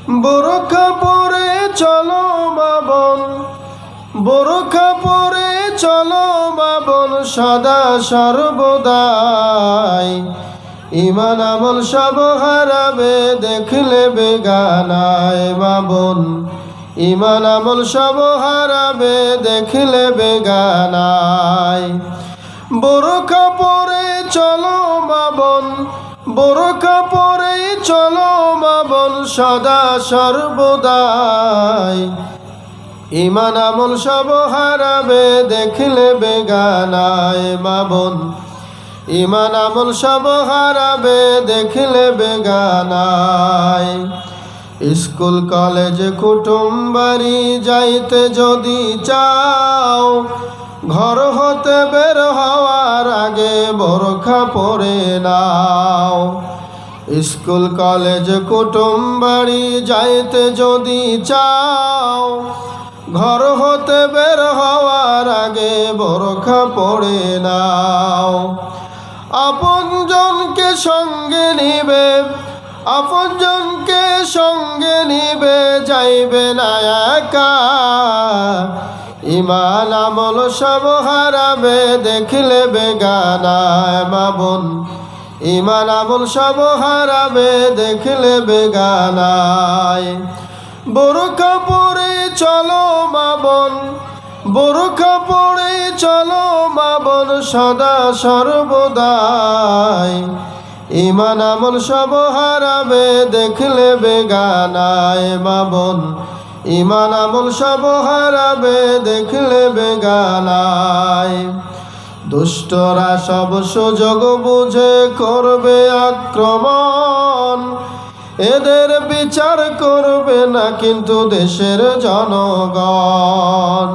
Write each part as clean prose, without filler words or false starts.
বোরখা পরে চলো মা বোন, বোরখা পরে চলো মা বোন, সদা সর্বদাই। ইমান আমল সব হারাবে দেখলে বেগানায় মা বোন, ইমান আমল সব হারাবে দেখলে বেগানায়। বোরখা পরে চলো মা বোন, বোরখা পরে চলো মা বোন, সদা সর্বদাই। ইমান আমল সব হারাবে দেখলে বেগানায় মা বোন, ইমান আমল সব হারাবে দেখলে বেগানায়। স্কুল কলেজ কুটুম বাড়ি যাইতে যদি চাও, ঘর হতে বের হওয়ার আগে বোরখা পরে নাও। স্কুল কলেজ কুটুম বাড়ি যাইতে যদি চাও, ঘর হতে বের হওয়ার আগে বোরখা পরে নাও। আপনজনকে সঙ্গে নিবে, আপনজনকে সঙ্গে নিবে, যাইবে না একা। ইমান আমল সব হারাবে দেখলে বেগানায় মা বোন, ইমান আমল সব হারাবে দেখলে বেগানায়। বোরখা পরে চলো মা বোন, বোরখা পরে চলো মা বোন, সদা সর্বদাই। ইমান আমল সব হারাবে দেখলে বেগানায় মা বোন, ইমান আমল সব হারাবে দেখলে বেগানায়। দুষ্টরা সব সুযোগ বুঝে করবে আক্রমণ, এদের বিচার করবে না কিন্তু দেশের জনগণ।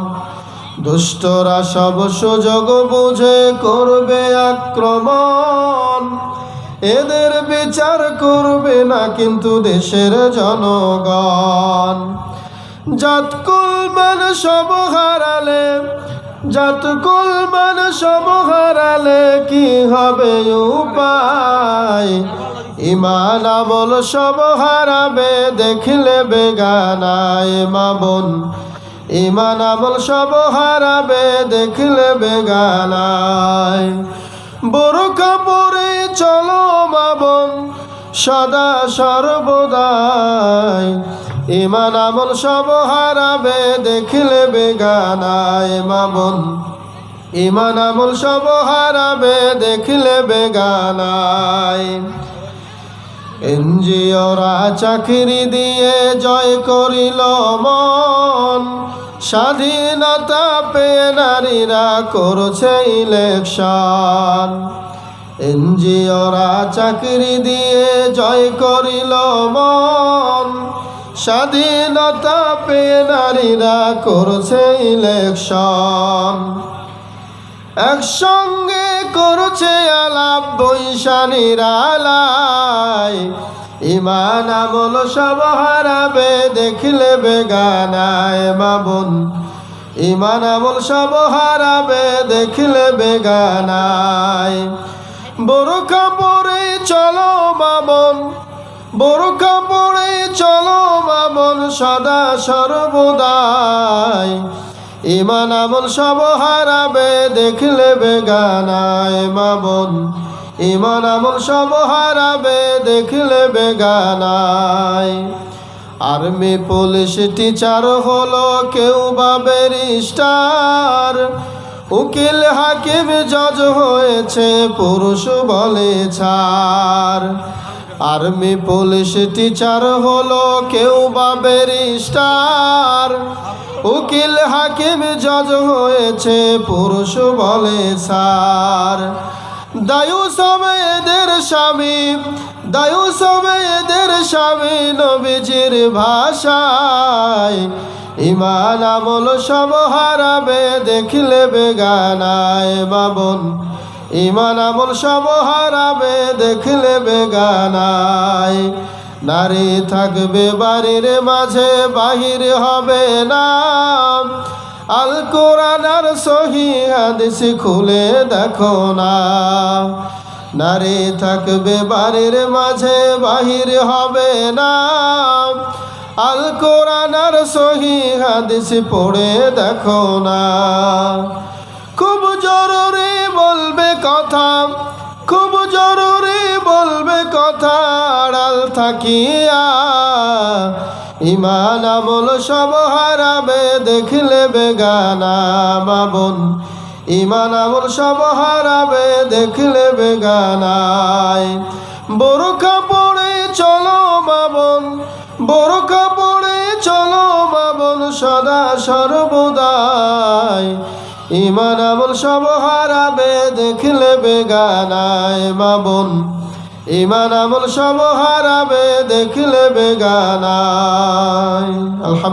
দুষ্টরা সব সুযোগ বুঝে করবে আক্রমণ, এদের বিচার করবে না কিন্তু দেশের জনগণ। জাতকুল মান সব হারালে, জাতকুল মান সব হারালে কি হবে উপায়। ইমান আমল সব হারাবে দেখলে বেগানায় মা বোন, ইমান আমল সব হারাবে দেখলে বেগানায়। বোরখা পরে চলো মা বোন, সদা সর্বদাই। ইমান আমল সব হারাবে দেখলে বেগানায় মা বোন, ইমান আমল সব হারাবে দেখলে বেগানায়। এনজিওরা চাকরি দিয়ে জয় করিল মন, স্বাধীনতা পেয়ে নারীরা করছে ইলেকশন। এনজিওরা চাকরি দিয়ে জয় করিল মন, স্বাধীনতা পেয়ে নারীরা করছে ইলেকশন। একসঙ্গে করছে আলাপ বৈশালীরা লাই। ইমান আমল সব হারাবে দেখলে বেগানায় মা বোন, ইমান আমল সব হারাবে দেখলে বেগানায়। বোরখা পরে চলো মা বোন, বোরখা পরে চলো মা বোন, সদা সর্বদাই। ইমান আমল সব হারাবে দেখলে বেগানায় মা বোন, ইমান আমল সব হারাবে দেখলে বেগানায়। আর্মি পুলিশ টিচার হলো কেউ বা ব্যারিস্টার, উকিল হাকিম জজ হয়েছে পুরুষ বলে ছাড়। আর্মি পুলিশ টিচার হলো কেউ বা ব্যারিস্টার, উকিল হাকিম জজ হয়েছে পুরুষ বলে ছাড়। দায়ু সবে এদের স্বামী, দায়ু সবে এদের স্বামী নবীজির ভাষায়। ইমান আমল সব হারাবে দেখলে বেগানায় মা বোন, ইমান আমল সব হারাবে দেখলে বেগানায়। নারী থাকবে বাড়ির মাঝে বাহির হবে না, আল কোরআন আর সহিহ হাদিস খুলে দেখো না। নারী থাকবে বাড়ির মাঝে বাহির হবে না, আল কোরআন আর সহি হাদিস পড়ে দেখো না। খুব জরুরি বলবে কথা, খুব জরুরি বলবে কথা, আড়াল থাকিয়া ইমান আমল সব হারাবে দেখলে বেগানা। মা বোন ইমান আমল সব হারাবে দেখলে বেগানায়। বোরখা পড়ে চলো মা বোন, বোরখা পড়ে চলো মা বোন সদা সর্বদাই। ইমান আমল সব হারাবে দেখলে বেগানায়। মা বোন ইমান আমল সব হারাবে দেখলে বেগানায়। আলহামদুলিল্লাহ।